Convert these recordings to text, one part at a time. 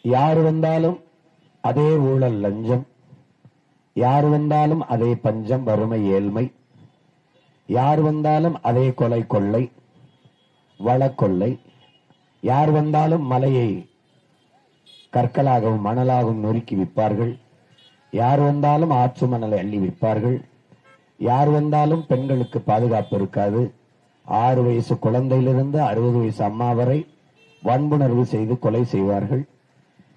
யார் வந்தாலும் அதே ஊழல் லஞ்சம், யார் வந்தாலும் அதே பஞ்சம் வறுமை ஏழ்மை, யார் வந்தாலும் அதே கொலை கொள்ளை வளக்கொள்ளை, யார் வந்தாலும் மலையை கற்களாகவும் மணலாகவும் நொறுக்கி விற்பார்கள், யார் வந்தாலும் ஆற்று மணலை அள்ளி விற்பார்கள், யார் வந்தாலும் பெண்களுக்கு பாதுகாப்பு இருக்காது, 6 வயசு குழந்தையிலிருந்து 60 வயசு அம்மா வரை வன்புணர்வு செய்து கொலை செய்வார்கள்,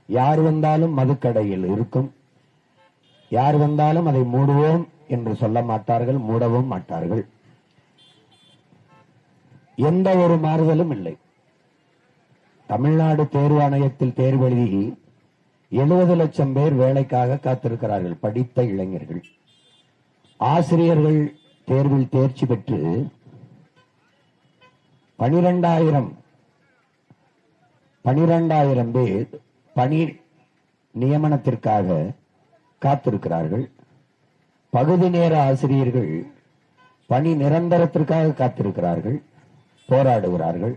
யார் வந்தாலும் மதுக்கடையில் இருக்கும், யார் வந்தாலும் அதை மூடுவோம் என்று சொல்ல மாட்டார்கள், மூடவும் மாட்டார்கள். எந்த ஒரு மாறுதலும் இல்லை. தமிழ்நாடு தேர்வு ஆணையத்தில் தேர்வு எழுதி 70 லட்சம் பேர் வேலைக்காக காத்திருக்கிறார்கள். படித்த இளைஞர்கள். ஆசிரியர்கள் தேர்வில் தேர்ச்சி பெற்று 12,000 பேர் பணி நியமனத்திற்காக காத்திருக்கிறார்கள். பகுதி நேர ஆசிரியர்கள் பணி நிரந்தரத்திற்காக காத்திருக்கிறார்கள், போராடுகிறார்கள்.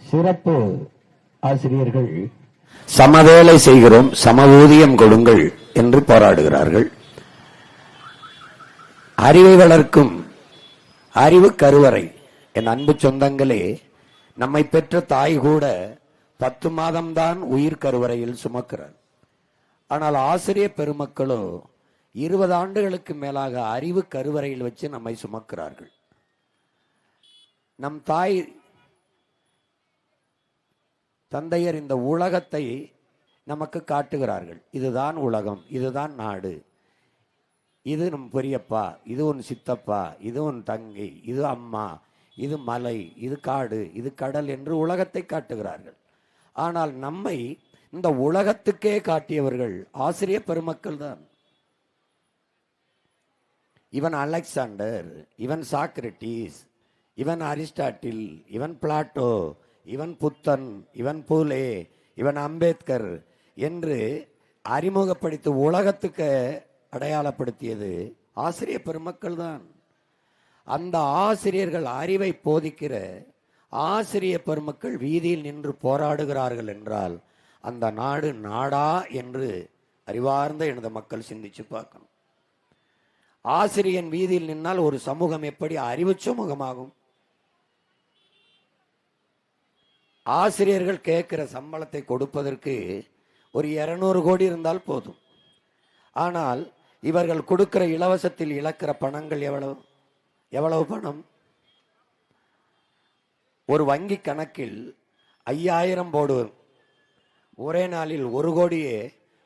சிறப்பு ஆசிரியர்கள் சமவேலை செய்கிறோம், சம ஊதியம் கொடுங்கள் என்று போராடுகிறார்கள். அறிவை வளர்க்கும் அறிவு கருவறை. என் அன்பு சொந்தங்களே, நம்மை பெற்ற தாய் கூட 10 மாதம்தான் உயிர் கருவறையில் சுமக்கிறார். ஆனால் ஆசிரியர் பெருமக்களோ 20 ஆண்டுகளுக்கு மேலாக அறிவு கருவறையில் வச்சு நம்மை சுமக்கிறார்கள். நம் தாய் தந்தையர் இந்த உலகத்தை நமக்கு காட்டுகிறார்கள். இதுதான் உலகம், இதுதான் நாடு, இது நம் பெரியப்பா, இது உன் சித்தப்பா, இது உன் தங்கை, இது அம்மா, இது மலை, இது காடு, இது கடல் என்று உலகத்தை காட்டுகிறார்கள். ஆனால் நம்மை இந்த உலகத்துக்கே காட்டியவர்கள் ஆசிரியர் பெருமக்கள் தான். இவன் அலெக்சாண்டர், இவன் சாக்ரட்டிஸ், இவன் அரிஸ்டாட்டில், இவன் பிளாட்டோ, இவன் புத்தன், இவன் பூலே, இவன் அம்பேத்கர் என்று அறிமுகப்படுத்தி உலகத்துக்கு அடையாளப்படுத்தியது ஆசிரியர் பெருமக்கள் தான். அந்த ஆசிரியர்கள் அறிவை போதிக்கிற ஆசிரியர் பெருமக்கள் வீதியில் நின்று போராடுகிறார்கள் என்றால் அந்த நாடு நாடா என்று அறிவார்ந்த எனது மக்கள் சிந்திச்சு பார்க்கணும். ஆசிரியன் வீதியில் நின்னால் ஒரு சமூகம் எப்படி அறிவு சமூகமாகும்? ஆசிரியர்கள் கேட்கிற சம்பளத்தை கொடுப்பதற்கு ஒரு 200 கோடி இருந்தால் போதும். ஆனால் இவர்கள் கொடுக்கிற இலவசத்தில் இழக்கிற பணங்கள் எவ்வளவு பணம்? ஒரு வங்கி கணக்கில் 5000 போடுவோம். ஒரே நாளில் 1 கோடியே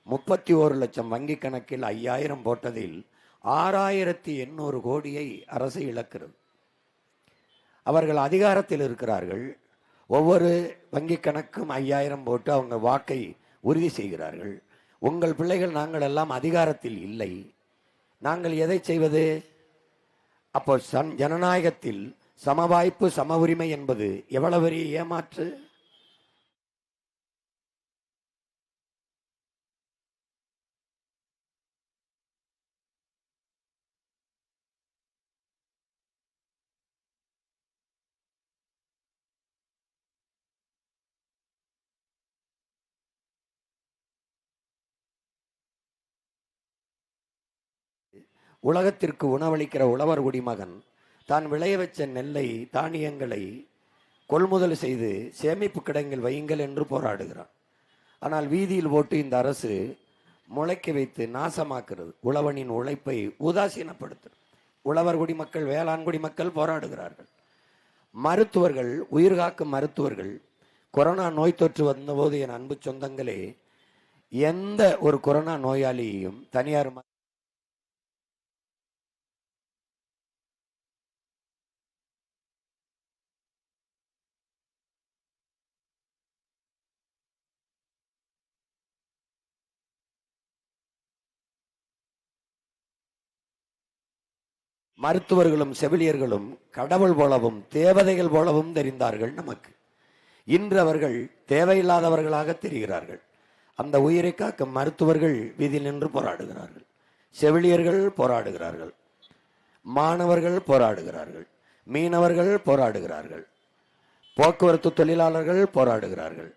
31 லட்சம் வங்கி கணக்கில் 5000 போட்டதில் 6800 கோடியை அரசு இழக்கிறது. அவர்கள் அதிகாரத்தில் இருக்கிறார்கள். ஒவ்வொரு வங்கி கணக்கும் 5000 போட்டு அவங்க வாக்கை உறுதி செய்கிறார்கள். உங்கள் பிள்ளைகள் நாங்கள் எல்லாம் அதிகாரத்தில் இல்லை, நாங்கள் எதை செய்வது? அப்போ ஜனநாயகத்தில் சம வாய்ப்பு சம உரிமை என்பது எவ்வளவு பெரிய ஏமாற்று! உலகத்திற்கு உணவளிக்கிற உழவர் குடிமகன் தான் விளைய வச்ச நெல்லை தானியங்களை கொள்முதல் செய்து சேமிப்பு கிடங்கில் வையுங்கள் என்று போராடுகிறான். ஆனால் வீதியில் போட்டு இந்த அரசு முளைக்க வைத்து நாசமாக்குறது, உழவனின் உழைப்பை உதாசீனப்படுத்துறது. உழவர் குடிமக்கள், வேளாண் குடிமக்கள் போராடுகிறார்கள். மருத்துவர்கள், உயிர்காக்கும் மருத்துவர்கள், கொரோனா நோய் தொற்று வந்தபோது என் அன்பு சொந்தங்களே, எந்த ஒரு கொரோனா நோயாளியையும் தனியார் மருத்துவர்களும் செவிலியர்களும் கடவுள் போலவும் தேவதைகள் போலவும் தெரிந்தார்கள் நமக்கு. இன்று அவர்கள் தேவையில்லாதவர்களாக தெரிகிறார்கள். அந்த உயிரை காக்கும் மருத்துவர்கள் வீதியில் நின்று போராடுகிறார்கள், செவிலியர்கள் போராடுகிறார்கள், மாணவர்கள் போராடுகிறார்கள், மீனவர்கள் போராடுகிறார்கள், போக்குவரத்து தொழிலாளர்கள் போராடுகிறார்கள்,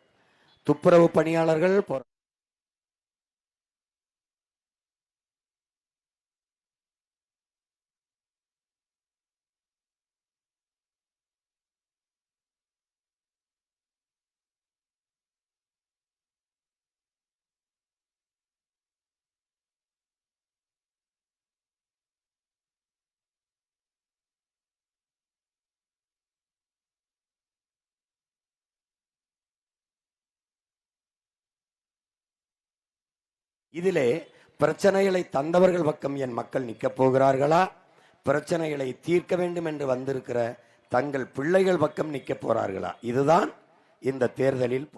துப்புரவு பணியாளர்கள் இதிலே பிரச்சனைகளை தந்தவர்கள் பக்கம் என் மக்கள் நிற்கப் போகிறார்களா, பிரச்சனைகளை தீர்க்க வேண்டும் என்று வந்திருக்கிற தங்கள் பிள்ளைகள் பக்கம் நிற்க போறார்களா? இதுதான் இந்த தேர்தலில்.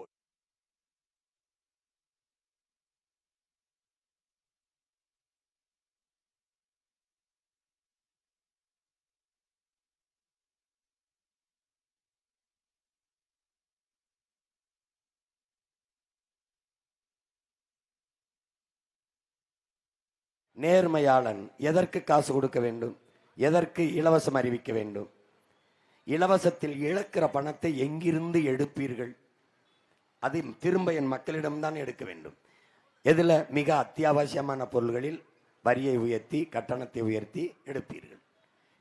நேர்மையாளன் எதற்கு காசு கொடுக்க வேண்டும்? எதற்கு இலவசம் அறிவிக்க வேண்டும்? இலவசத்தில் இழக்கிற பணத்தை எங்கிருந்து எடுப்பீர்கள்? அது திரும்ப என் மக்களிடம்தான் எடுக்க வேண்டும். எதுல? மிக அத்தியாவசியமான பொருள்களில் வரியை உயர்த்தி, கட்டணத்தை உயர்த்தி எடுப்பீர்கள்.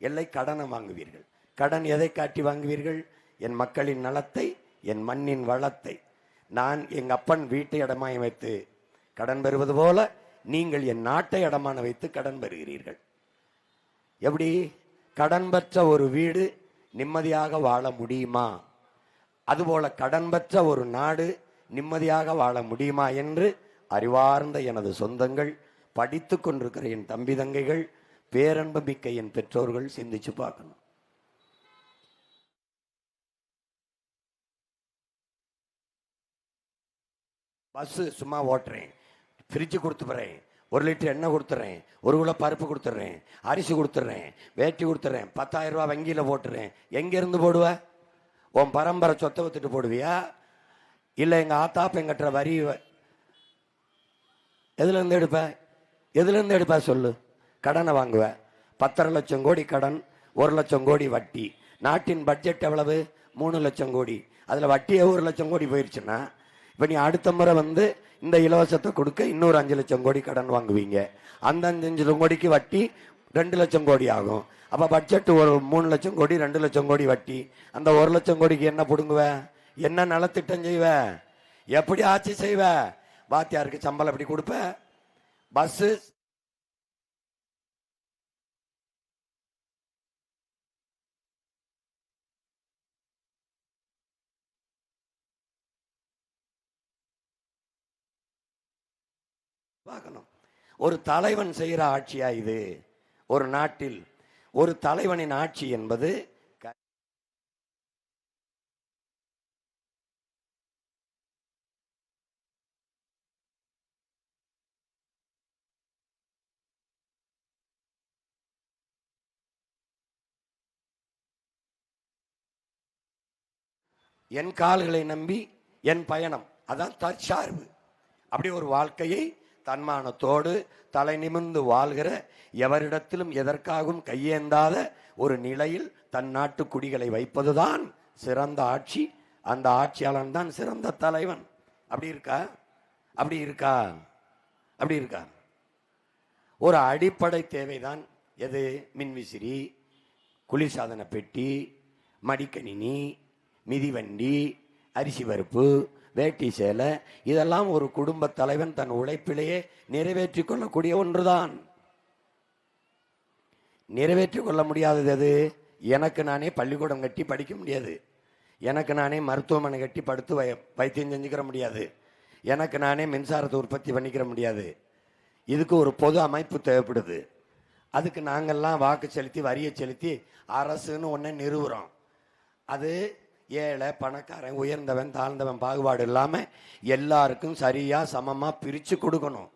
இல்லை, கடனை வாங்குவீர்கள். கடன் எதை காட்டி வாங்குவீர்கள்? என் மக்களின் நலத்தை, என் மண்ணின் வளத்தை. நான் எங்க அப்பன் வீட்டை அடமாய் வைத்து கடன் பெறுவது போல நீங்கள் என் நாட்டை அடமான வைத்து கடன் பெறுகிறீர்கள். எப்படி? கடன் பெற்ற ஒரு வீடு நிம்மதியாக வாழ முடியுமா? அதுபோல கடன் பெற்ற ஒரு நாடு நிம்மதியாக வாழ முடியுமா என்று அறிவார்ந்த எனது சொந்தங்கள், படித்து கொண்டிருக்கிற என் தம்பி தங்கைகள், பேரன்பு மிக்க என் பெற்றோர்கள் சிந்திச்சு பார்க்கணும். பஸ் சும்மா ஓட்டுறேன், ஃப்ரிட்ஜு கொடுத்துறேன், 1 லிட்டர் எண்ணெய் கொடுத்துட்றேன், 1 கிலோ பருப்பு கொடுத்துட்றேன், அரிசி கொடுத்துட்றேன், வேட்டி கொடுத்துட்றேன், 10,000 ரூபா வங்கியில் போட்டுறேன். எங்கேருந்து போடுவ? உன் பரம்பரை சொத்தை வித்துட்டு போடுவியா? இல்லை எங்கள் ஆத்தாப்பன் கட்டுற வரி எதுலேருந்து எடுப்ப? எதுலேருந்து எடுப்ப சொல்லு? கடனை வாங்குவ. 10.5 லட்சம் கோடி கடன், 1 லட்சம் கோடி வட்டி. நாட்டின் பட்ஜெட் எவ்வளவு? 3 லட்சம் கோடி. அதில் வட்டியே 1 லட்சம் கோடி போயிடுச்சுன்னா, இப்போ நீ அடுத்த முறை இந்த இலவசத்தை கொடுக்க இன்னொரு 5 லட்சம் கோடி கடன் வாங்குவீங்க. அந்த 5 லட்சம் கோடிக்கு வட்டி 2 லட்சம் கோடி ஆகும். அப்போ பட்ஜெட் ஒரு 3 லட்சம் கோடி, 2 லட்சம் கோடி வட்டி. அந்த 1 லட்சம் கோடிக்கு என்ன பிடுங்குவ? என்ன நலத்திட்டம் செய்வ? எப்படி ஆட்சி செய்வ? வாத்தியாருக்கு சம்பளம் எப்படி கொடுப்ப? பஸ் பார்க்கணும். ஒரு தலைவன் செய்கிற ஆட்சியா இது? ஒரு நாட்டில் ஒரு தலைவனின் ஆட்சி என்பது என் கால்களை நம்பி என் பயணம், அதான் தற்சார்பு. அப்படி ஒரு வாழ்க்கையை தன்மானத்தோடு தலை நிமிர்ந்து வாழ்கிற, எவரிடத்திலும் எதற்காகவும் கையேந்தாத ஒரு நிலையில் தன் நாட்டு குடிகளை வைப்பதுதான் சிறந்த ஆட்சி. அந்த ஆட்சியாளன் தான் சிறந்த தலைவன். அப்படி இருக்கா? அப்படி இருக்கா? அப்படி இருக்கா? ஒரு அடிப்படை தேவைதான். எது? மின்விசிறி, குளிர்சாதன பெட்டி, மடிக்கணினி, மிதிவண்டி, அரிசி பருப்பு, வேட்டி சேலை, இதெல்லாம் ஒரு குடும்ப தலைவன் தன் உழைப்பிலேயே நிறைவேற்றிக் கொள்ளக்கூடிய ஒன்றுதான். நிறைவேற்றிக் கொள்ள முடியாதது எது? எனக்கு நானே பள்ளிக்கூடம் கட்டி படிக்க முடியாது. எனக்கு நானே மருத்துவமனை கட்டி படுத்து வைத்தியம் செஞ்சுக்கிற முடியாது. எனக்கு நானே மின்சாரத்தை உற்பத்தி பண்ணிக்கிற முடியாது. இதுக்கு ஒரு பொது அமைப்பு தேவைப்படுது. அதுக்கு நாங்கள்லாம் வாக்கு செலுத்தி, வரியை செலுத்தி அரசுன்னு ஒன்றை நிறுவுறோம். அது ஏழை பணக்காரன், உயர்ந்தவன் தாழ்ந்தவன் பாகுபாடு இல்லாமல் எல்லாருக்கும் சரியாக சமமாக பிரித்து கொடுக்கணும்.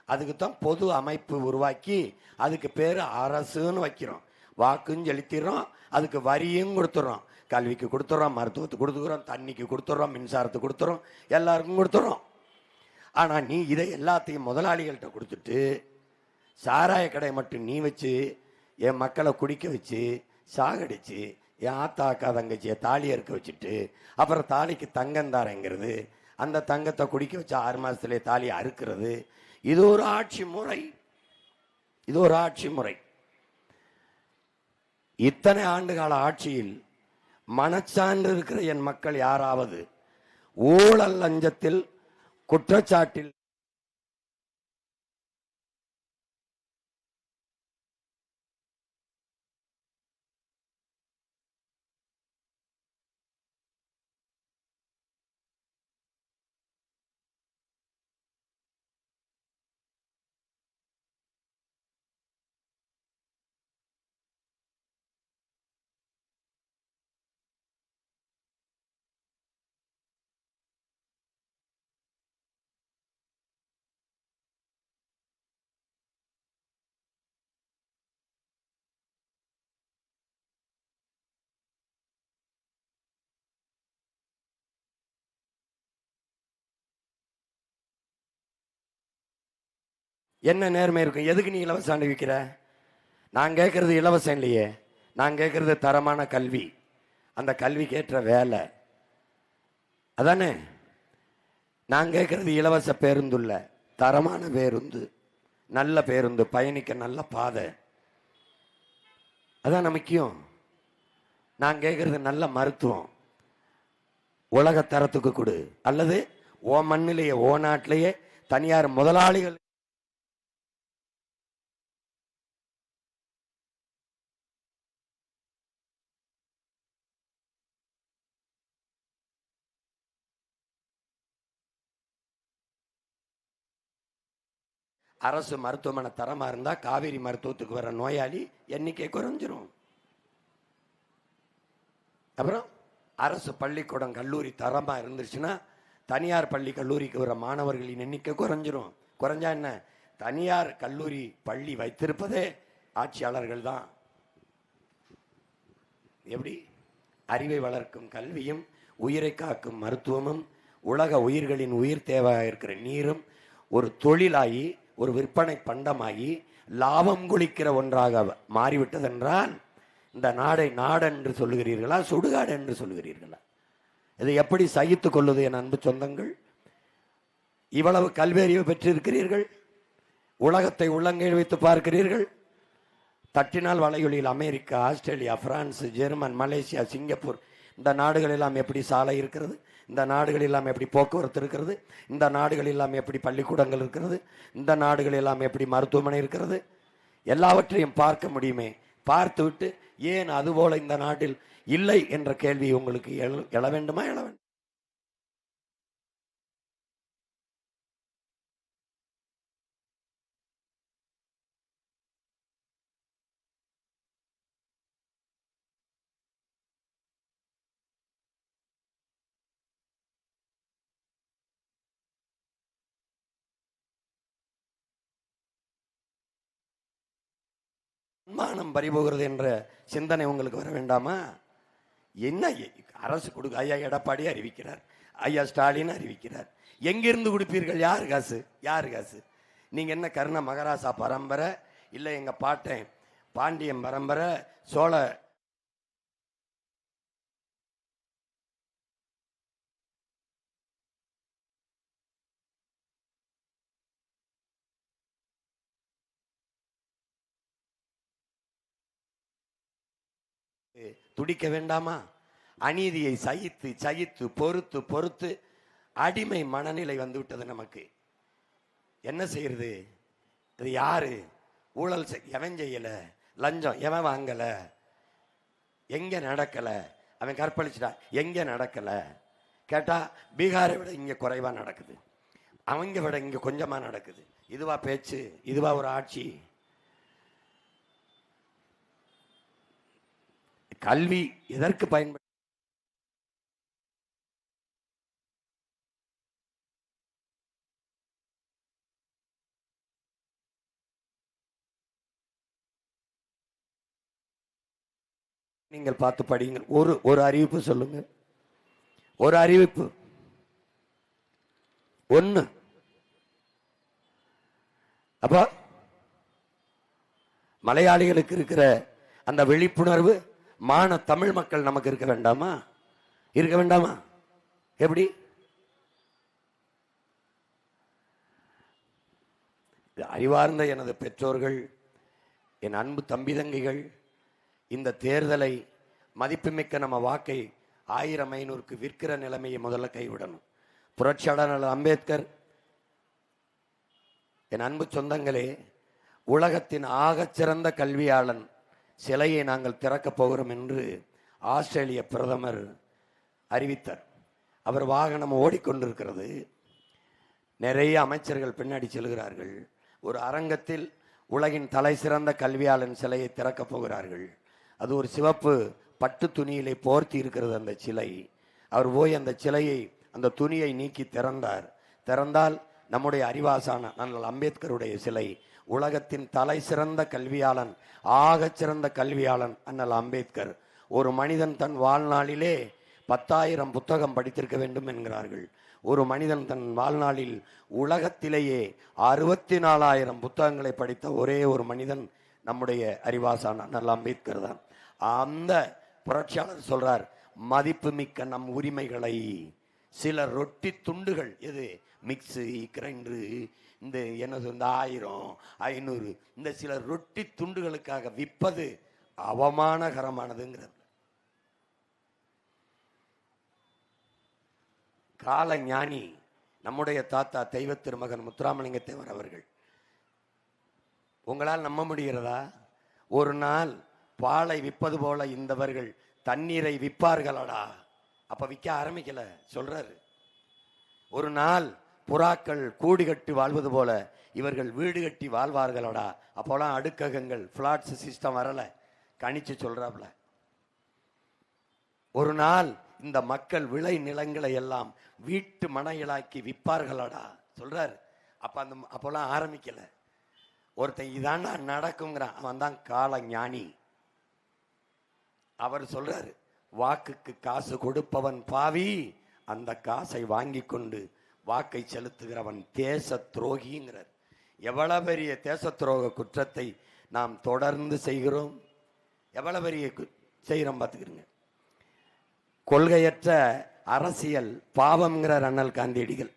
அதுக்கு தான் பொது அமைப்பு உருவாக்கி அதுக்கு பேர் அரசுன்னு வைக்கிறோம். வாக்குன்னு செலுத்திடுறோம், அதுக்கு வரியும் கொடுத்துட்றோம். கல்விக்கு கொடுத்துட்றோம், மருத்துவத்துக்கு கொடுத்துக்கிறோம், தண்ணிக்கு கொடுத்துட்றோம், மின்சாரத்துக்கு கொடுத்துட்றோம், எல்லாருக்கும் கொடுத்துட்றோம். ஆனால் நீ இதை எல்லாத்தையும் முதலாளிகள்கிட்ட கொடுத்துட்டு சாராய கடை மட்டும் நீ வச்சு என் மக்களை குடிக்க வச்சு சாகடிச்சு என் ஆத்தா அக்கா தங்கச்சியை தாலி அறுக்க வச்சுட்டு அப்புறம் தாலிக்கு தங்கம் தாரங்கிறது, அந்த தங்கத்தை குடிக்க வச்சு 6 மாசத்திலே தாலி அறுக்கிறது, இது ஒரு ஆட்சி முறை. இது ஒரு ஆட்சி முறை. இத்தனை ஆண்டுகால ஆட்சியில் மனச்சான்று இருக்கிற என் மக்கள் யாராவது ஊழல் லஞ்சத்தில் குற்றச்சாட்டில் என்ன நேர்மை இருக்கும்? எதுக்கு நீ இலவசம் அனுபவிக்கிற? நான் கேட்கறது இலவசம் இல்லையே, நான் கேட்கறது தரமான கல்வி, அந்த கல்விக்கு ஏற்ற வேலை அதானே. நான் கேட்கறது இலவச பேருந்து இல்ல, தரமான பேருந்து, நல்ல பேருந்து, பயணிக்க நல்ல பாதை, அதான் முக்கியம். நான் கேட்கறது நல்ல மருத்துவம், உலக தரத்துக்கு கொடு, அல்லது ஓ மண்ணிலேயே ஓ நாட்டிலேயே தனியார் முதலாளிகள் அரசு மருத்துவமனை தரமா இருந்தா காவேரி மருத்துவத்துக்கு வர நோயாளி எண்ணிக்கை குறைஞ்சிரும். அப்புறம் அரசு பள்ளிக்கூடம் கல்லூரி தரமா இருந்துச்சுன்னா தனியார் பள்ளி கல்லூரிக்கு வர மாணவர்களின் எண்ணிக்கை குறைஞ்சிரும். குறைஞ்சா என்ன, தனியார் கல்லூரி பள்ளி வைத்திருப்பதே ஆட்சியாளர்கள் தான். எப்படி? அறிவை வளர்க்கும் கல்வியும் உயிரை காக்கும் மருத்துவமும் உலக உயிர்களின் உயிர் தேவையாக இருக்கிற நீரும் ஒரு தொழிலாகி ஒரு விற்பனை பண்டமாகி லாபம் குளிக்கிற ஒன்றாக மாறிவிட்டதென்றால் இந்த நாடை நாடென்று சொல்லுகிறீர்களா, சுடுகாடு என்று சொல்லுகிறீர்களா? இதை எப்படி சகித்துக் கொள்வது என் அன்பு சொந்தங்கள்? இவ்வளவு கல்வியறிவு பெற்றிருக்கிறீர்கள், உலகத்தை உள்ளங்கையில் வைத்து பார்க்கிறீர்கள். தட்டினால் வளையொலியில் America, Australia, France, German, Malaysia, Singapore, இந்த நாடுகள் எல்லாம் எப்படி சாலை இருக்கிறது, இந்த நாடுகள் எல்லாம் எப்படி போக்குவரத்து இருக்கிறது, இந்த நாடுகள் எல்லாம் எப்படி பள்ளிக்கூடங்கள் இருக்கிறது, இந்த நாடுகள் எல்லாம் எப்படி மருத்துவமனை இருக்கிறது, எல்லாவற்றையும் பார்க்க முடியுமே. பார்த்துவிட்டு ஏன் அதுபோல இந்த நாட்டில் இல்லை என்ற கேள்வி உங்களுக்கு எழ வேண்டுமா? எழ வேண்டும். மானம் பறிபோகிறது என்ற சிந்தனை உங்களுக்கு வர வேண்டாமா? என்ன அரசு கொடுக்க? ஐயா எடப்பாடி அறிவிக்கிறார், ஐயா ஸ்டாலின் அறிவிக்கிறார். எங்கிருந்து கொடுப்பீர்கள்? யார் காசு? யார் காசு? நீங்க என்ன கர்ண மகாராசா பரம்பரை, இல்லை எங்க பாட்டன் பாண்டியன் பரம்பரை, சோழ துடிக்க வேண்டாமா? அநீதியை சகித்து சகித்து பொறுத்து பொறுத்து அடிமை மனநிலை வந்து விட்டது நமக்கு. என்ன செய்யறது? இது யாரு ஊழல் எவன் செய்யல, லஞ்சம் எவன் வாங்கல, எங்க நடக்கல, அவன் கற்பழிச்சிட்டா எங்க நடக்கல கேட்டா பீகாரை விட இங்க குறைவா நடக்குது, அவங்க விட இங்க கொஞ்சமா நடக்குது. இதுவா பேச்சு? இதுவா ஒரு ஆட்சி? கல்வி எதற்கு பயன்படுத்த? நீங்கள் பார்த்து படியுங்கள். ஒரு அறிவிப்பு சொல்லுங்க, ஒரு அறிவிப்பு ஒண்ணு. அப்ப மலையாளிகளுக்கு இருக்கிற அந்த விழிப்புணர்வு மான தமிழ் மக்கள் நமக்கு இருக்க வேண்டாமா? இருக்க வேண்டாமா? எப்படி? அறிவார்ந்த எனது பெற்றோர்கள், என் அன்பு தம்பி தங்கைகள், இந்த தேர்தலை மதிப்புமிக்க நம்ம வாக்கை 1000-500க்கு விற்கிற நிலைமையை முதல்ல கைவிடணும். புரட்சியாளர் அம்பேத்கர், என் அன்பு சொந்தங்களே, உலகத்தின் ஆகச்சிறந்த கல்வியாளன் சிலையை நாங்கள் திறக்கப் போகிறோம் என்று ஆஸ்திரேலிய பிரதமர் அறிவித்தார். அவர் வாகனம் ஓடிக்கொண்டிருக்கிறது. நிறைய அமைச்சர்கள் பின்னாடி செல்கிறார்கள். ஒரு அரங்கத்தில் உலகின் தலை சிறந்த கல்வியாளன் சிலையை திறக்கப் போகிறார்கள். அது ஒரு சிவப்பு பட்டு துணியிலே போர்த்தி இருக்கிறது அந்த சிலை. அவர் போய் அந்த சிலையை, அந்த துணியை நீக்கி திறந்தார். திறந்தால் நம்முடைய அறிவாசான அண்ணல் அம்பேத்கருடைய சிலை. உலகத்தின் தலை சிறந்த கல்வியாளன், ஆகச் சிறந்த கல்வியாளன் அண்ணல் அம்பேத்கர். ஒரு மனிதன் தன் வாழ்நாளிலே 10,000 புத்தகம் படித்திருக்க வேண்டும் என்கிறார்கள். ஒரு மனிதன் தன் வாழ்நாளில் உலகத்திலேயே 64,000 புத்தகங்களை படித்த ஒரே ஒரு மனிதன் நம்முடைய அறிவாசான அண்ணல் அம்பேத்கர் தான். அந்த புரட்சியாளர் சொல்றார், மதிப்புமிக்க நம் உரிமைகளை சில ரொட்டி துண்டுகள், எது மிக்ஸு கிரைண்டரு, இந்த என்னது இந்த 1000-500 இந்த சில ரொட்டி துண்டுகளுக்காக விற்பது அவமானகரமானதுங்கிறது. கால ஞானி நம்முடைய தாத்தா தெய்வ திருமகன் முத்துராமலிங்க தேவர் அவர்கள். உங்களால் நம்ப முடிகிறதா? ஒரு நாள் பாலை விற்பது போல இந்தவர்கள் தண்ணீரை விற்பார்களடா. அப்ப விற்க ஆரம்பிக்கல சொல்றாரு. ஒரு நாள் புறாக்கள் கூடு கட்டி வாழ்வது போல இவர்கள் வீடு கட்டி வாழ்வார்களடா. அப்போலாம் அடுக்ககங்கள், பிளாட்ஸ் சிஸ்டம் வரல, கணிச்சு சொல்றாப்ல. ஒரு நாள் இந்த மக்கள் விளை நிலங்களை எல்லாம் வீட்டு மனைகளாக்கி விற்பார்களடா சொல்றாரு. அப்போலாம் ஆரம்பிக்கல. ஒருத்தன் இதான் நடக்குங்கிறான், அவன் தான் கால ஞானி. அவர் சொல்றாரு, வாக்குக்கு காசு கொடுப்பவன் பாவி, அந்த காசை வாங்கி கொண்டு வாக்கை செலுத்துகிறவன் தேச துரோகிங்கிறார். எவ்வளவு பெரிய தேச துரோக குற்றத்தை நாம் தொடர்ந்து செய்கிறோம். எவ்வளவு பெரிய செய்கிறோம் பார்த்துக்கிறோங்க. கொள்கையற்ற அரசியல் பாவம்ங்கிறார் அண்ணல் காந்தியடிகள்.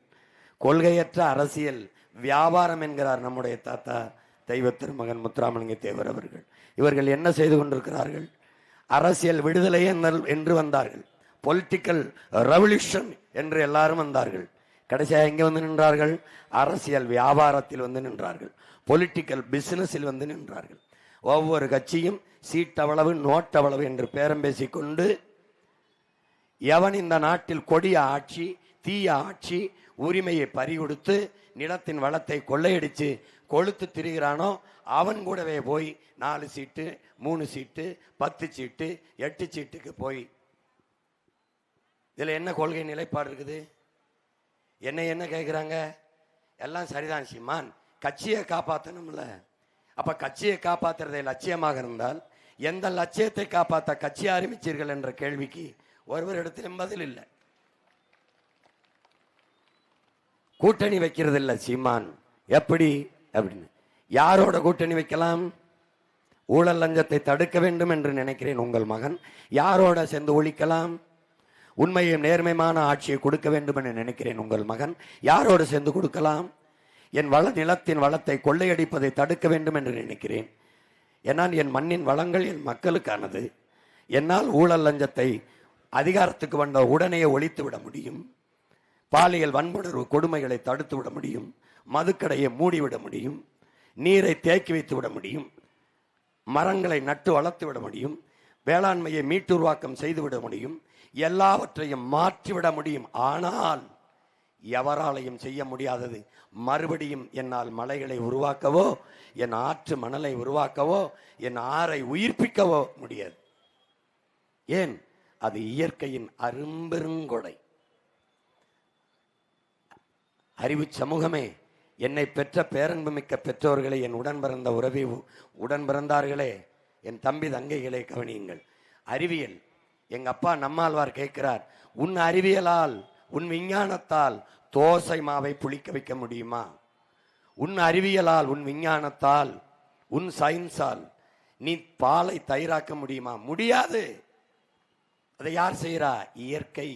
கொள்கையற்ற அரசியல் வியாபாரம் என்கிறார் நம்முடைய தாத்தா தெய்வ திருமகன் முத்துராமலிங்க தேவர் அவர்கள். இவர்கள் என்ன செய்து கொண்டிருக்கிறார்கள்? அரசியல் விடுதலை என்று வந்தார்கள், பொலிட்டிக்கல் ரெவல்யூஷன் என்று எல்லாரும் வந்தார்கள். கடைசியாக எங்கே வந்து நின்றார்கள்? அரசியல் வியாபாரத்தில் வந்து நின்றார்கள், பொலிட்டிக்கல் பிசினஸில் வந்து நின்றார்கள். ஒவ்வொரு கட்சியும் சீட்டளவு நோட்டளவு என்று பேரம் பேசிக்கொண்டு எவன் இந்த நாட்டில் கொடிய ஆட்சி, தீய ஆட்சி, உரிமையை பறிகொடுத்து நிலத்தின் வளத்தை கொள்ளையடித்து கொளுத்து திரிகிறானோ அவன் கூடவே போய் 4 சீட்டு 3 சீட்டு 10 சீட்டு 8 சீட்டுக்கு போய். இதுல என்ன கொள்கை நிலைப்பாடு இருக்குது? என்ன கேட்கிறாங்க? எல்லாம் சரிதான் சீமான், கட்சியை காப்பாற்றணும்ல. அப்ப கட்சியை காப்பாற்றுறதை லட்சியமாக இருந்தால் எந்த லட்சியத்தை காப்பாற்ற கட்சி ஆரம்பிச்சீர்கள் என்ற கேள்விக்கு ஒருவரிடத்திலும் பதில் இல்லை. கூட்டணி வைக்கிறது இல்லை சீமான். எப்படி அப்படின்னு? யாரோட கூட்டணி வைக்கலாம்? ஊழல் லஞ்சத்தை தடுக்க வேண்டும் என்று நினைக்கிறேன் உங்கள் மகன். யாரோட சேர்ந்து ஒழிக்கலாம்? உண்மையும் நேர்மையான ஆட்சியை கொடுக்க வேண்டும் என்று நினைக்கிறேன் உங்கள் மகன். யாரோடு சேர்ந்து கொடுக்கலாம்? என் நிலத்தின் வளத்தை கொள்ளையடிப்பதை தடுக்க வேண்டும் என்று நினைக்கிறேன். என்னால் என் மண்ணின் வளங்கள் என் மக்களுக்கானது. என்னால் ஊழல் லஞ்சத்தை அதிகாரத்துக்கு வந்த உடனே ஒழித்து விட முடியும். பாலியல் வன்புணர்வு கொடுமைகளை தடுத்து விட முடியும். மதுக்கடையை மூடிவிட முடியும். நீரை தேக்கி வைத்து விட முடியும். மரங்களை நட்டு வளர்த்து விட முடியும். வேளாண்மையை மீட்டுருவாக்கம் செய்துவிட முடியும். எல்லாவற்றையும் மாற்றிவிட முடியும். ஆனால் எவராலையும் செய்ய முடியாதது, மறுபடியும் என்னால் மலைகளை உருவாக்கவோ, என் ஆற்று மணலை உருவாக்கவோ, என் ஆறை உயிர்ப்பிக்கவோ முடியாது. ஏன்? அது இயற்கையின் அரும்பெருங்கொடை. அறிவு சமூகமே, என்னை பெற்ற பேரன்புமிக்க பெற்றோர்களை, என் உடன் பிறந்த உடன் பிறந்தார்களே, என் தம்பி தங்கைகளை கவனியுங்கள். அறிவியல், எங்க அப்பா நம்மாழ்வார் கேட்கிறார், உன் அறிவியலால், உன் விஞ்ஞானத்தால் தோசை மாவை புளிக்க வைக்க முடியுமா? உன் அறிவியலால், உன் விஞ்ஞானத்தால், உன் சயின்ஸால் நீ பாலை தயிராக்க முடியுமா? முடியாது. அதை யார் செய்கிறா? இயற்கை.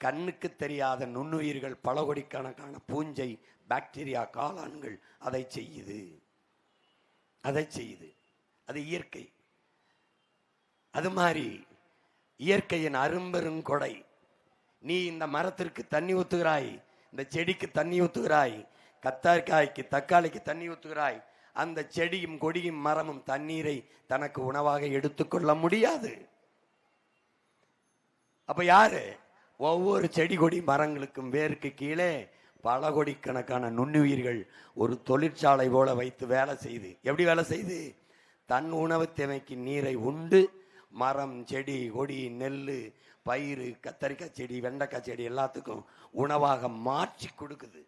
கண்ணுக்கு தெரியாத நுண்ணுயிர்கள், பல கோடிக்கணக்கான பூஞ்சை, பாக்டீரியா, காளான்கள் அதை செய்யுது. அது இயற்கை. அது மாதிரி இயற்கையின் அரும்பெருங்கொடை. நீ இந்த மரத்திற்கு தண்ணி ஊத்துகிறாய், இந்த செடிக்கு தண்ணி ஊத்துகிறாய், கத்தாரிக்காய்க்கு தக்காளிக்கு தண்ணி ஊத்துகிறாய். அந்த செடியும் கொடியும் மரமும் தண்ணீரை தனக்கு உணவாக எடுத்துக்கொள்ள முடியாது. அப்ப யாரு? ஒவ்வொரு செடி கொடி மரங்களுக்கும் வேருக்கு கீழே பல கோடிக்கணக்கான நுண்ணுயிர்கள் ஒரு தொழிற்சாலை போல வைத்து வேலை செய்து. எப்படி வேலை செய்து? தன் உணவு தேவைக்கு நீரை உண்டு மரம், செடி, கொடி, நெல், பயிறு, கத்தரிக்காய் செடி, வெண்டைக்காய் செடி எல்லாத்துக்கும் உணவாக மாற்றி கொடுக்குது.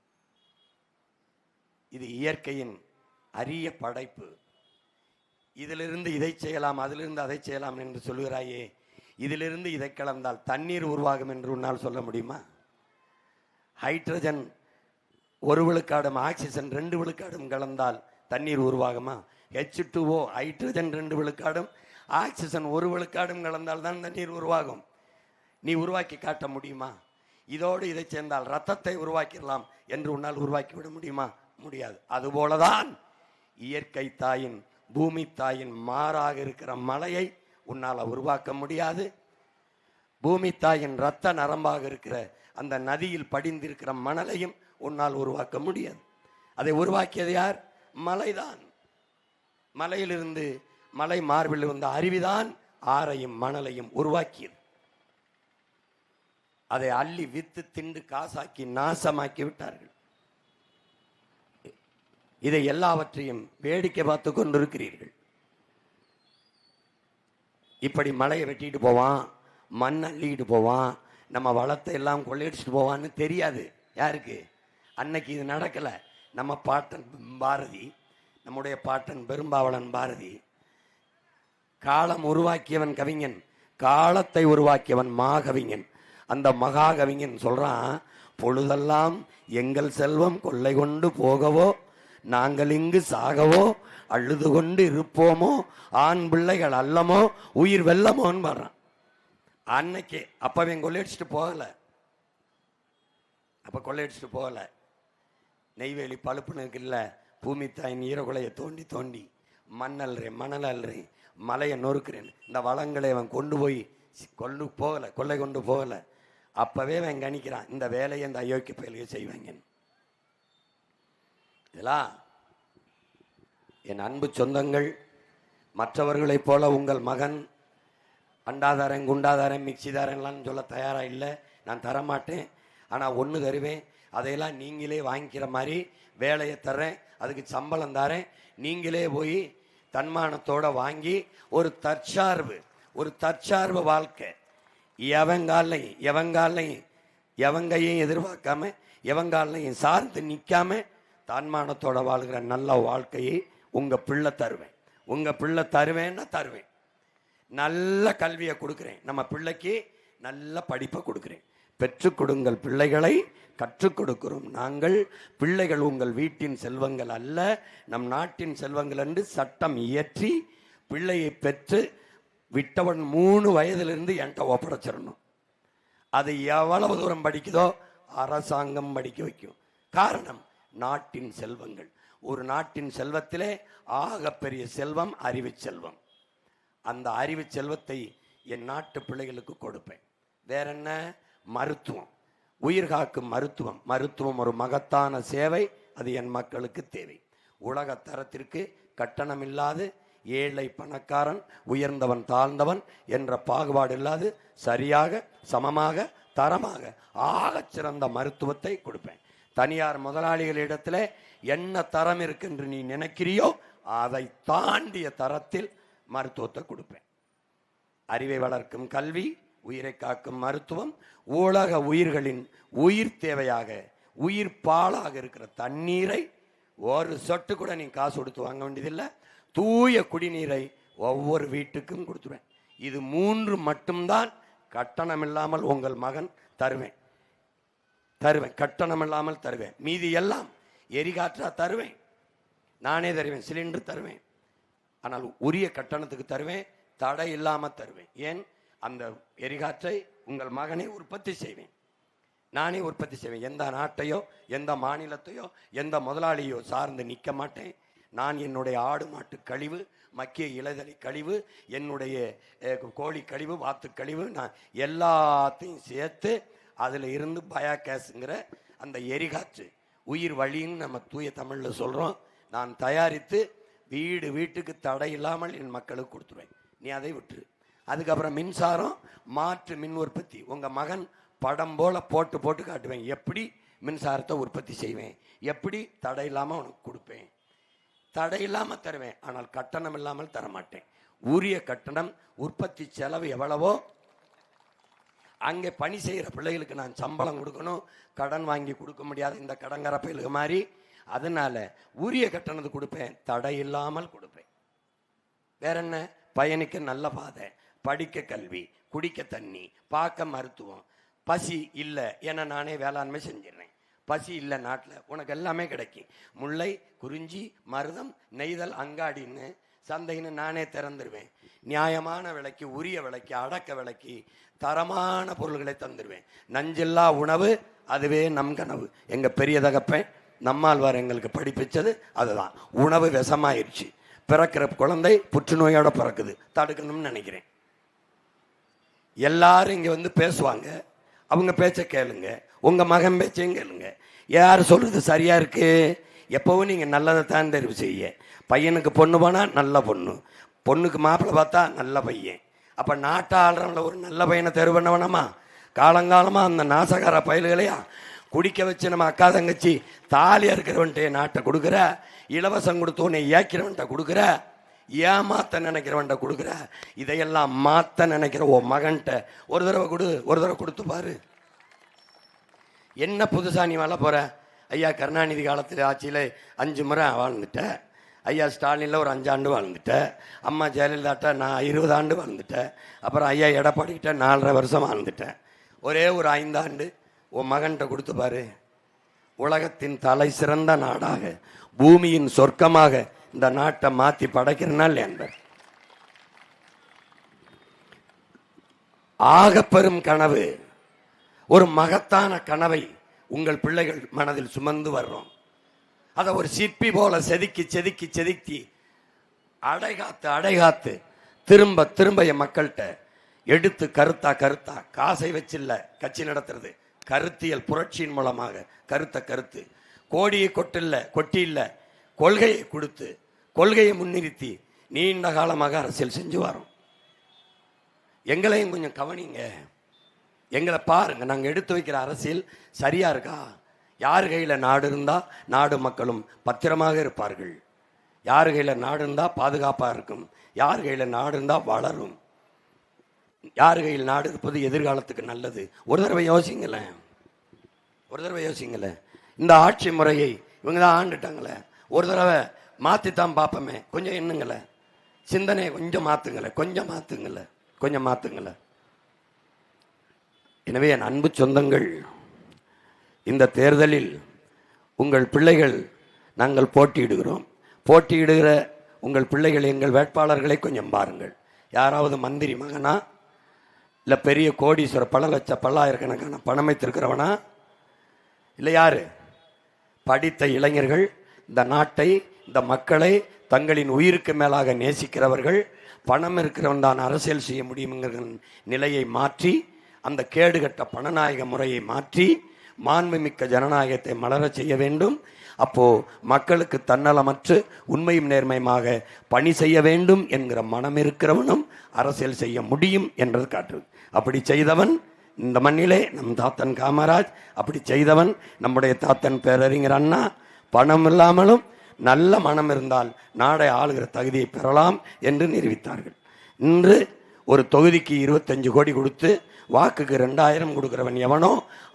இது இயற்கையின் அரிய படைப்பு. இதிலிருந்து இதை செய்யலாம், அதிலிருந்து அதை செய்யலாம் என்று சொல்லுகிறாயே, இதிலிருந்து இதை கலந்தால் தண்ணீர் உருவாகும் என்று உன்னால் சொல்ல முடியுமா? ஹைட்ரஜன் 1 விழுக்காடும் ஆக்சிஜன் 2 விழுக்காடும் கலந்தால் தண்ணீர் உருவாகுமா? H2O ஹைட்ரஜன் 2 விழுக்காடும் ஆக்சிஜன் 1 விழுக்காடும் கலந்தால் தான் தண்ணீர் உருவாகும். நீ உருவாக்கி காட்ட முடியுமா? இதோடு இதை சேர்ந்தால் ரத்தத்தை உருவாக்கிடலாம் என்று உன்னால் உருவாக்கிவிட முடியுமா? முடியாது. அதுபோலதான் இயற்கை தாயின், பூமி தாயின் மாறாக இருக்கிற மலையை உன்னால் உருவாக்க முடியாது. பூமி தாயின் ரத்த நரம்பாக இருக்கிற அந்த நதியில் படிந்திருக்கிற மணலையும் உன்னால் உருவாக்க முடியாது. அதை உருவாக்கியது யார்? மலைதான். மலையிலிருந்து, மலை மார்பில் இருந்த அருவிதான் ஆறையும் மணலையும் உருவாக்கியது. அதை அள்ளி வித்து திண்டு காசாக்கி நாசமாக்கி விட்டார்கள். இதை எல்லாவற்றையும் வேடிக்கை பார்த்து கொண்டிருக்கிறீர்கள். இப்படி மலையை வெட்டிட்டு போவான், மண் அள்ளிட்டு போவான், நம்ம வளத்தை எல்லாம் கொள்ளையடிச்சுட்டு போவான்னு தெரியாது யாருக்கு? அன்னைக்கு இது நடக்கல. நம்ம பாட்டன் பாரதி, நம்முடைய பாட்டன் பெரும்பாவளன் பாரதி, காலம் உருவாக்கியவன் கவிஞன், காலத்தை உருவாக்கியவன் மாகவிஞன். அந்த மகாகவிஞன் சொல்றான், பொழுதெல்லாம் எங்கள் செல்வம் கொள்ளை கொண்டு போகவோ, நாங்கள் இங்கு சாகவோ, அழுது கொண்டு இருப்போமோ, ஆண் பிள்ளைகள் அல்லமோ, உயிர் வெல்லமோன்னு பாடுறான். அன்னைக்கு அப்பவே கொள்ளையடிச்சுட்டு போகல. அப்ப கொள்ளையடிச்சுட்டு போகல. நெய்வேலி பழுப்புன்னு இருக்குல்ல, பூமி தாயின் ஈரகுலையை தோண்டி தோண்டி மண் அல்றேன், மணல் அல்றேன், மலையை நொறுக்கிறேன், இந்த வளங்களை அவன் கொண்டு போய் கொள்ளை கொண்டு போகல. அப்பவே அவன் கணிக்கிறான், இந்த வேலையை இந்த அயோக்கிய பயலுக செய்வாங்க. இதெல்லாம் என் அன்பு சொந்தங்கள், மற்றவர்களைப் போல உங்கள் மகன் அண்டாதாரன், குண்டாதாரன், மிக்சிதாரன்லாம் சொல்ல தயாரா இல்லை. நான் தரமாட்டேன். ஆனால் ஒன்று தருவேன், அதையெல்லாம் நீங்களே வாங்கிக்கிற மாதிரி வேலையை தர்றேன், அதுக்கு சம்பளம் தரேன். நீங்களே போய் தன்மானத்தோட வாங்கி ஒரு தற்சார்பு வாழ்க்கை, எவங்கையும் எதிர்பார்க்காம, எவங்காலையும் சார்ந்து நிற்காம தன்மானத்தோட வாழ்கிற நல்ல வாழ்க்கையை உங்க பிள்ளை தருவேன். உங்க பிள்ளை தருவேன்னா தருவேன். நல்ல கல்வியை கொடுக்கிறேன், நம்ம பிள்ளைக்கு நல்ல படிப்பை கொடுக்கிறேன். பெற்றுக் கொடுங்கள் பிள்ளைகளை, கற்றுக் கொடுக்கிறோம் நாங்கள். பிள்ளைகள் உங்கள் வீட்டின் செல்வங்கள் அல்ல, நம் நாட்டின் செல்வங்கள் என்று சட்டம் இயற்றி பிள்ளையை பெற்று விட்டவன் 3 வயதிலிருந்து என்கிட்ட ஒப்படைச்சிடணும். அது எவ்வளவு தூரம் படிக்குதோ அரசாங்கம் படிக்க வைக்கும். காரணம், நாட்டின் செல்வங்கள். ஒரு நாட்டின் செல்வத்திலே ஆகப்பெரிய செல்வம் அறிவு செல்வம். அந்த அறிவு செல்வத்தை என் நாட்டு பிள்ளைகளுக்கு கொடுப்பேன். வேற என்ன? மருத்துவம், உயிர் காக்கும் மருத்துவம். மருத்துவம் ஒரு மகத்தான சேவை, அது என் மக்களுக்கு தேவை. உலக தரத்திற்கு கட்டணம் இல்லாது, ஏழை பணக்காரன், உயர்ந்தவன் தாழ்ந்தவன் என்ற பாகுபாடு இல்லாது, சரியாக சமமாக தரமாக ஆகச் சிறந்த மருத்துவத்தை கொடுப்பேன். தனியார் முதலாளிகளிடத்தில் என்ன தரம் இருக்கு என்று நீ நினைக்கிறியோ அதை தாண்டிய தரத்தில் மருத்துவத்தை கொடுப்பேன். அறிவை வளர்க்கும் கல்வி, உயிரை காக்கும் மருத்துவம், உலக உயிர்களின் உயிர் தேவையாக, உயிர் பாலாக இருக்கிற தண்ணீரை ஒரு சொட்டு கூட நீ காசு கொடுத்து வாங்க வேண்டியதில்லை. தூய குடிநீரை ஒவ்வொரு வீட்டுக்கும் கொடுத்துருவேன். இது 3 மட்டும்தான் கட்டணம் இல்லாமல் உங்கள் மகன் தருவேன். கட்டணம் இல்லாமல் தருவேன். மீதி எல்லாம் எரிகாற்றா தருவேன், நானே தருவேன், சிலிண்டர் தருவேன். ஆனால் உரிய கட்டணத்துக்கு தருவேன், தடை இல்லாமல் தருவேன். ஏன்? அந்த எரிகாற்றை உங்கள் மகனை உற்பத்தி செய்வேன், நானே உற்பத்தி செய்வேன். எந்த நாட்டையோ எந்த மாநிலத்தையோ எந்த முதலாளியோ சார்ந்து நிற்க மாட்டேன். நான் என்னுடைய ஆடு மாட்டு கழிவு, மக்கிய இலைதலை கழிவு, என்னுடைய கோழி கழிவு, வாத்து கழிவு, நான் எல்லாத்தையும் சேர்த்து அதில் இருந்து பயோகேஸுங்கிற அந்த எரிகாற்று, உயிர் வழின்னு நம்ம தூய தமிழில் சொல்கிறோம், நான் தயாரித்து வீடு வீட்டுக்கு தடை இல்லாமல் என் மக்களுக்கு கொடுத்துருவேன். நீ அதை விட்டுரு. அதுக்கப்புறம் மின்சாரம், மாற்று மின் உற்பத்தி. உங்கள் மகன் படம் போல் போட்டு போட்டு காட்டுவேன், எப்படி மின்சாரத்தை உற்பத்தி செய்வேன், எப்படி தடை இல்லாமல் உனக்கு கொடுப்பேன். தடை இல்லாமல் தருவேன், ஆனால் கட்டணம் இல்லாமல் தரமாட்டேன். உரிய கட்டணம், உற்பத்தி செலவு எவ்வளவோ அங்கே பணி செய்கிற பிள்ளைகளுக்கு நான் சம்பளம் கொடுக்கணும், கடன் வாங்கி கொடுக்க முடியாது இந்த கடங்கர பயிலுக்கு மாதிரி. அதனால உரிய கட்டணத்தை கொடுப்பேன், தடை இல்லாமல் கொடுப்பேன். வேற என்ன? பயணிக்க நல்ல பாதை, படிக்க கல்வி, குடிக்க தண்ணி, பார்க்க மருத்துவம். பசி இல்லை, ஏன்னா நானே வேளாண்மை செஞ்சிடறேன். பசி இல்லை நாட்டில், உனக்கு எல்லாமே கிடைக்கும். முல்லை, குறிஞ்சி, மருதம், நெய்தல், அங்காடின்னு சந்தைன்னு நானே திறந்துருவேன். நியாயமான விலைக்கு, உரிய விலைக்கு, அடக்க விலைக்கு தரமான பொருள்களை தந்துடுவேன். நஞ்சில்லா உணவு, அதுவே நம் கனவு. எங்கள் பெரிய தகப்பன் நம்மாழ்வார் எங்களுக்கு படிப்பிச்சது அதுதான். உணவு விஷமாயிருச்சு, பிறக்கிற குழந்தை புற்றுநோயோட பிறக்குது, தடுக்கணும்னு நினைக்கிறேன். எல்லாரும் இங்கே வந்து பேசுவாங்க, அவங்க பேச்ச கேளுங்க, உங்கள் மகன் பேச்சையும் கேளுங்க. யார் சொல்கிறது சரியா இருக்கு? எப்போவும் நீங்கள் நல்லதை தான் தெரிவு செய்ய. பையனுக்கு பொண்ணு போனால் நல்ல பொண்ணு, பொண்ணுக்கு மாப்பிள்ளை பார்த்தா நல்ல பையன். அப்போ நாட்டை ஆள்றவங்கள ஒரு நல்ல பையனை தேர்வு பண்ண வேணாமா? காலங்காலமாக அந்த நாசகார பயல்களையா குடிக்க வச்சு நம்ம அக்கா தங்கச்சி தாலியாக இருக்கிறவன்ட்டே நாட்டை கொடுக்குற, இலவசம் கொடுத்து உன்னை ஏக்கிறவன்ட்ட கொடுக்குற, ஏமாத்த நினைக்கிறவன்ட்ட கொடுக்குற. இதையெல்லாம் மாற்ற நினைக்கிற ஓ மகன்கிட்ட ஒரு தடவை கொடு, ஒரு தடவை கொடுத்து பாரு. என்ன புதுசா நீ வாழ போற? ஐயா கருணாநிதி காலத்தில் ஆட்சியில் 5 முறை வாழ்ந்துட்ட, ஐயா ஸ்டாலினில் ஒரு 5 ஆண்டு வாழ்ந்துட்டேன், அம்மா ஜெயலலிதாட்ட நான் 20 ஆண்டு வாழ்ந்துட்டேன், அப்புறம் ஐயா எடப்பாடிக்கிட்ட 4.5 வருஷம் வாழ்ந்துட்டேன். ஒரே ஒரு 5 ஆண்டு உன் மகன்கிட்ட கொடுத்து பாரு. உலகத்தின் தலை சிறந்த நாடாக, பூமியின் சொர்க்கமாக இந்த நாட்டை மாற்றி படைக்கிறனால என்பர். ஆகப்பெரும் கனவு, ஒரு மகத்தான கனவை உங்கள் பிள்ளைகள் மனதில் சுமந்து வர்றோம். அதை ஒரு சிற்பி போல செதுக்கி செதுக்கி செதுக்கி அடைகாத்து திரும்ப திரும்ப என் மக்கள்கிட்ட எடுத்து கருத்தா காசை வச்சில்ல கட்சி நடத்துறது, கருத்தியல் புரட்சியின் மூலமாக கருத்து கோடியை கொட்டி இல்லை, கொள்கையை கொடுத்து கொள்கையை முன்னிறுத்தி நீண்ட காலமாக அரசியல் செஞ்சு வரோம். எங்களையும் கொஞ்சம் கவனிங்க, எங்களை பாருங்க. நாங்கள் எடுத்து வைக்கிற அரசியல் சரியா இருக்கா? யார் கையில் நாடு இருந்தால் நாடு மக்களும் பத்திரமாக இருப்பார்கள், யார் கையில் நாடு இருந்தால் பாதுகாப்பாக இருக்கும், யார் கையில் நாடு இருந்தால் வளரும், யார் கையில் நாடு இருப்பது எதிர்காலத்துக்கு நல்லது. ஒரு தடவை யோசிங்களேன், ஒரு தடவை யோசிங்களேன். இந்த ஆட்சி முறையை இவங்க தான் ஆண்டுட்டாங்களே, ஒரு தடவை மாற்றித்தான் பார்ப்போமே. கொஞ்சம் எண்ணுங்களேன், சிந்தனையை கொஞ்சம் மாற்றுங்களேன். எனவே என் அன்பு சொந்தங்கள், இந்த தேர்தலில் உங்கள் பிள்ளைகள் நாங்கள் போட்டியிடுகிற உங்கள் பிள்ளைகள், எங்கள் வேட்பாளர்களை கொஞ்சம் பாருங்கள். யாராவது மந்திரி மகனா, இல்லை பெரிய கோடீஸ்வர பல்லாயிரக்கணக்கான பணம் வைத்திருக்கிறவனா, இல்லை யாரு? படித்த இளைஞர்கள், இந்த நாட்டை இந்த மக்களை தங்களின் உயிருக்கு மேலாக நேசிக்கிறவர்கள். பணம் இருக்கிறவன் தான் அரசியல் செய்ய முடியுங்கிற நிலையை மாற்றி, அந்த கேடுகட்ட பணநாயக முறையை மாற்றி மாண்புமிக்க ஜனநாயகத்தை மலரச் செய்ய வேண்டும். அப்போ மக்களுக்கு தன்னலமற்று உண்மையும் நேர்மையுமாக பணி செய்ய வேண்டும் என்கிற மனம் இருக்கிறவனும் அரசியல் செய்ய முடியும் என்றது காட்டுது. அப்படி செய்தவன் இந்த மண்ணிலே நம் தாத்தன் காமராஜ், அப்படி செய்தவன் நம்முடைய தாத்தன் பேரறிஞர் அண்ணா. பணம் இல்லாமலும் நல்ல மனம் இருந்தால் நாடை ஆளுகிற தகுதியை பெறலாம் என்று நிரூபித்தார்கள். இன்று ஒரு தொகுதிக்கு 25 கோடி கொடுத்து வாக்குக்கு 2000 கொடுக்கிறவன் எவனோ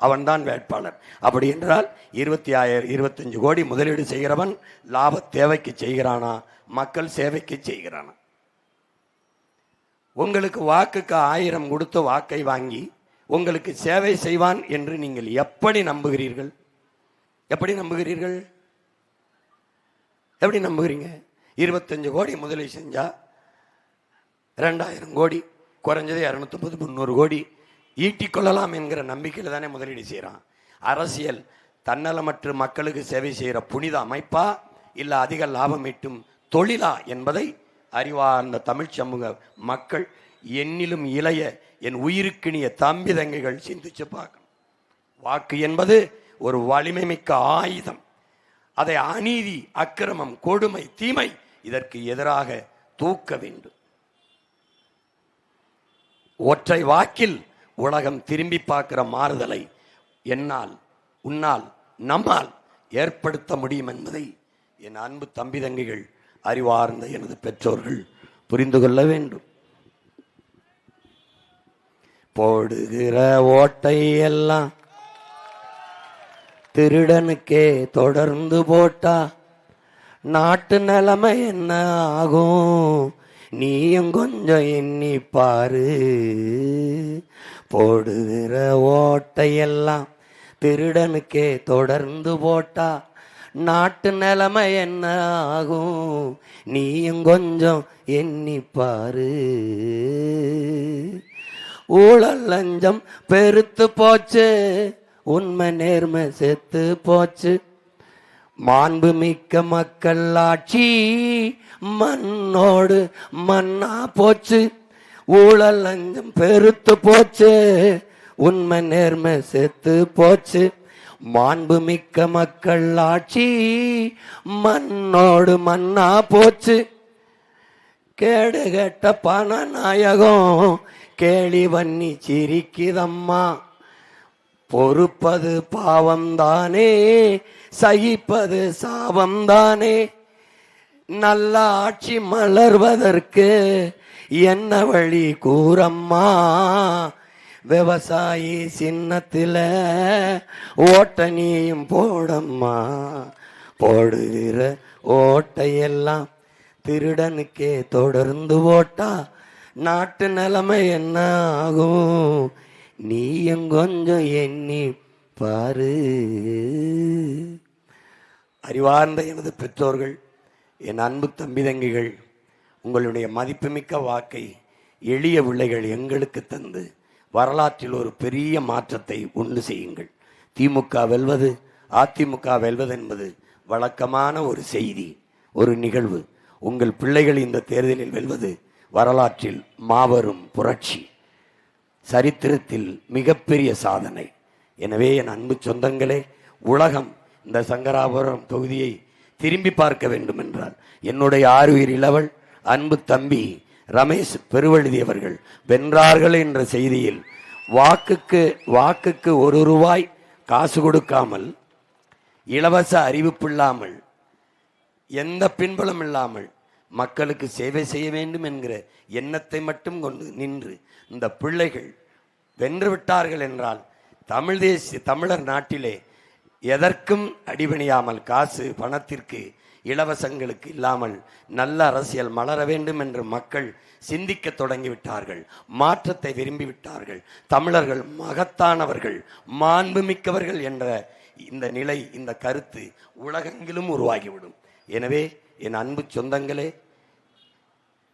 அவன் தான் வேட்பாளர். அப்படி என்றால் 25 கோடி முதலீடு செய்கிறவன் லாப தேவைக்கு செய்கிறானா, மக்கள் சேவைக்கு செய்கிறானா? உங்களுக்கு வாக்குக்கு 1000 கொடுத்து வாக்கை வாங்கி உங்களுக்கு சேவை செய்வான் என்று நீங்கள் எப்படி நம்புகிறீர்கள்? எப்படி நம்புகிறீங்க? 25 கோடி முதலீடு செஞ்சா 2000 கோடி குறைஞ்சது 250 300 கோடி ஈட்டிக்கொள்ளலாம் என்கிற நம்பிக்கையில் தானே முதலீடு செய்கிறான். அரசியல் தன்னலமற்ற மக்களுக்கு சேவை செய்கிற புனித அமைப்பா இல்லை அதிக லாபம் ஈட்டும் தொழிலா என்பதை அறிவார்ந்த தமிழ் சமூக மக்கள், என்னிலும் இளைய என் உயிருக்கினிய தம்பி தங்கைகள் சிந்திச்சு பார்க்கணும். வாக்கு என்பது ஒரு வலிமை மிக்க ஆயுதம். அதை அநீதி, அக்கிரமம், கொடுமை, தீமை இதற்கு எதிராக தூக்க வேண்டும். ஒற்றை வாக்கில் உலகம் திரும்பி பார்க்கிற மாறுதலை என்னால், உன்னால், நம்மால் ஏற்படுத்த முடியும் என்பதை என் அன்பு தம்பி தங்கைகள், அறிவார்ந்த எனது பெற்றோர்கள் புரிந்து கொள்ள வேண்டும். போடுகிற ஓட்டை எல்லாம் திருடனுக்கே தொடர்ந்து போட்டா நாட்டு நிலைமை என்ன ஆகும், நீயும் கொஞ்சம் எண்ணி பாரு. போடுகிற ஓட்டையெல்லாம் திருடனுக்கே தொடர்ந்து போட்டா நாட்டு நிலைமை என்ன ஆகும், நீயும் கொஞ்சம் எண்ணி பாரு. ஊழல் லஞ்சம் பெருத்து போச்சு, உண்மை நேர்மை செத்து போச்சு. மாண்பு மிக்க மக்கள் ஆட்சி மண்ணோடு மண்ணா போச்சு. ஊழல் லஞ்சம் பெருத்து போச்சு, உண்மை நேர்மை செத்து போச்சு. மாண்பு மிக்க மக்கள் ஆட்சி மண்ணோடு மண்ணா போச்சு. கேடு கெட்ட பண நாயகம் கேலி வன்னி சிரிக்குதம்மா. பொறுப்பது பாவம்தானே, சகிப்பது சாபம்தானே. நல்ல ஆட்சி மலர்வதற்கு என்ன வழி கூறம்மா. விவசாயி சின்னத்தில் ஓட்ட நீயும் போடம்மா. போடுகிற ஓட்டையெல்லாம் திருடனுக்கே தொடர்ந்து ஓட்டா நாட்டு நிலைமை என்ன ஆகும், நீயும் கொஞ்சம் எண்ணி பாரு. அறிவார்ந்த எனது பெற்றோர்கள், என் அன்பு தம்பி தங்கிகள், உங்களுடைய மதிப்புமிக்க வாக்கை எளிய பிள்ளைகள் எங்களுக்கு தந்து வரலாற்றில் ஒரு பெரிய மாற்றத்தை உண்டு செய்யுங்கள். திமுக வெல்வது, அதிமுக வெல்வது என்பது வழக்கமான ஒரு செய்தி, ஒரு நிகழ்வு. உங்கள் பிள்ளைகள் இந்த தேர்தலில் வெல்வது வரலாற்றில் மாபெரும் புரட்சி, சரித்திரத்தில் மிகப்பெரிய சாதனை. எனவே என் அன்பு சொந்தங்களே, உலகம் இந்த சங்கராபுரம் தொகுதியை திரும்பி பார்க்க வேண்டும் என்றால் என்னுடைய ஆருயிர் இளவல் அன்பு தம்பி ரமேஷ் பெருவழுதி அவர்கள் வென்றார்கள் என்ற செய்தியில் வாக்குக்கு 1 ரூபாய் காசு கொடுக்காமல், இலவச அறிவிப்பு இல்லாமல், எந்த பின்புலம் இல்லாமல் மக்களுக்கு சேவை செய்ய வேண்டும் என்கிற எண்ணத்தை மட்டும் கொண்டு நின்று இந்த பிள்ளைகள் வென்று விட்டார்கள் என்றால் தமிழர் நாட்டிலே எதற்கும் அடிபணியாமல், காசு பணத்திற்கு இலவசங்களுக்கு இல்லாமல் நல்ல அரசியல் மலர வேண்டும் என்று மக்கள் சிந்திக்க தொடங்கிவிட்டார்கள். மாற்றத்தை விரும்பிவிட்டார்கள். தமிழர்கள் மகத்தானவர்கள், மாண்புமிக்கவர்கள் என்ற இந்த நிலை, இந்த கருத்து உலகெங்கிலும் உருவாகிவிடும். எனவே என் அன்பு சொந்தங்களே,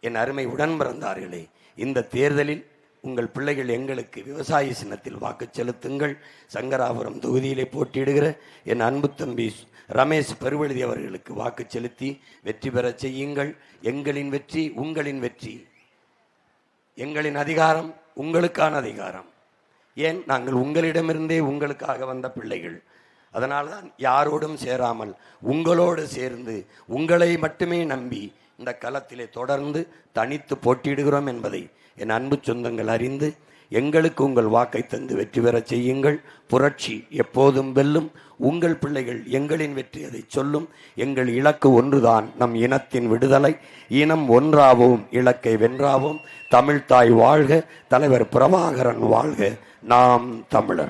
என் அருமை உடன் பிறந்தார்களே, இந்த தேர்தலில் உங்கள் பிள்ளைகள் எங்களுக்கு விவசாய சின்னத்தில் வாக்கு செலுத்துங்கள். சங்கராபுரம் தொகுதியிலே போட்டியிடுகிற என் அன்பு தம்பி ரமேஷ் பெருவழுதி அவர்களுக்கு வாக்கு செலுத்தி வெற்றி பெற செய்யுங்கள். எங்களின் வெற்றி உங்களின் வெற்றி, எங்களின் அதிகாரம் உங்களுக்கான அதிகாரம். ஏன், நாங்கள் உங்களிடமிருந்தே உங்களுக்காக வந்த பிள்ளைகள். அதனால்தான் யாரோடும் சேராமல் உங்களோடு சேர்ந்து உங்களை மட்டுமே நம்பி இந்த களத்திலே தொடர்ந்து தனித்து போட்டியிடுகிறோம் என்பதை என் அன்பு சொந்தங்கள் அறிந்து எங்களுக்கு உங்கள் வாக்கை தந்து வெற்றி பெற செய்யுங்கள். புரட்சி எப்போதும் வெல்லும். உங்கள் பிள்ளைகள் எங்களின் வெற்றி அதை சொல்லும். எங்கள் இலக்கு ஒன்றுதான், நம் இனத்தின் விடுதலை. இனம் ஒன்றாவோம், இலக்கை வென்றாவோம். தமிழ்தாய் வாழ்க, தலைவர் பிரபாகரன் வாழ்க. நாம் தமிழர்.